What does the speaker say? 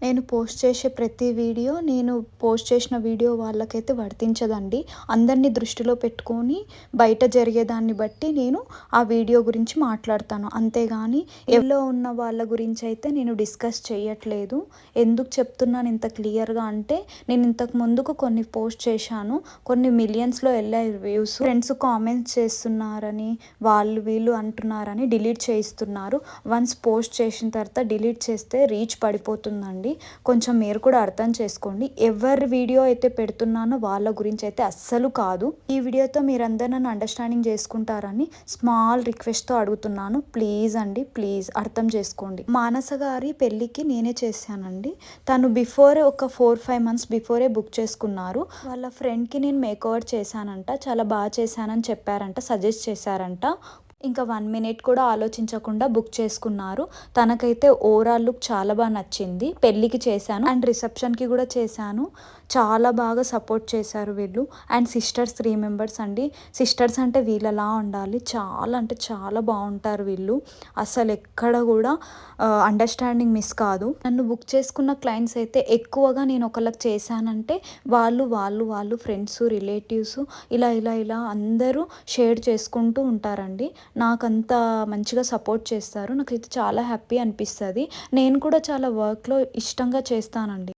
నేను పోస్ట్ చేసే ప్రతి వీడియో నేను పోస్ట్ చేసిన వీడియో వాళ్ళకైతే వర్తించదండి. అందరిని దృష్టిలో పెట్టుకొని బయట జరిగేదాన్ని బట్టి నేను ఆ వీడియో గురించి మాట్లాడతాను. అంతేగాని ఎవరిలో ఉన్న వాళ్ళ గురించి అయితే నేను డిస్కస్ చేయట్లేదు. ఎందుకు చెప్తున్నాను ఇంత క్లియర్‌గా అంటే నేను ఇంతకు ముందుకు కొన్ని పోస్ట్ చేశాను. కొన్ని మిలియన్స్‌లో వెళ్ళాయి వ్యూస్. ఫ్రెండ్స్ కామెంట్స్ చేస్తున్నారని, వాళ్ళు వీళ్ళు అంటున్నారని డిలీట్ చేయిస్తున్నారు. వన్స్ పోస్ట్ చేసిన తర్వాత డిలీట్ చేస్తే రీచ్ పడిపోతుందండి. కొంచెం మీరు కూడా అర్థం చేసుకోండి. ఎవరి వీడియో అయితే పెడుతున్నానో వాళ్ళ గురించి అయితే అస్సలు కాదు. ఈ వీడియోతో మీరందరూ నన్ను అండర్స్టాండింగ్ చేసుకుంటారని స్మాల్ రిక్వెస్ట్తో అడుగుతున్నాను. ప్లీజ్ అండి, ప్లీజ్ అర్థం చేసుకోండి. మానస గారి పెళ్ళికి నేనే చేశానండి. తను బిఫోరే ఒక 4-5 మంత్స్ బిఫోరే బుక్ చేసుకున్నారు. వాళ్ళ ఫ్రెండ్కి నేను మేకోవర్ చేశానంట. చాలా బాగా చేశానని చెప్పారంట, సజెస్ట్ చేశారంట. ఇంకా 1 మినిట్ కూడా ఆలోచించకుండా బుక్ చేసుకున్నారు. తనకైతే ఓవరాల్ లుక్ చాలా బాగా నచ్చింది. పెళ్ళికి చేశాను అండ్ రిసెప్షన్కి కూడా చేశాను. చాలా బాగా సపోర్ట్ చేశారు వీళ్ళు. అండ్ సిస్టర్స్ 3 మెంబర్స్ అండి. సిస్టర్స్ అంటే వీళ్ళలా ఉండాలి. చాలా అంటే చాలా బాగుంటారు వీళ్ళు. అసలు ఎక్కడ కూడా అండర్స్టాండింగ్ మిస్ కాదు. నన్ను బుక్ చేసుకున్న క్లయింట్స్ అయితే ఎక్కువగా నేను ఒకళ్ళకి చేశానంటే వాళ్ళు ఫ్రెండ్స్, రిలేటివ్స్ ఇలా అందరూ షేర్ చేసుకుంటూ ఉంటారండి. నాకంత మంచిగా సపోర్ట్ చేస్తారు. నాకైతే చాలా హ్యాపీ అనిపిస్తుంది. నేను కూడా చాలా వర్క్‌లో ఇష్టంగా చేస్తానండి.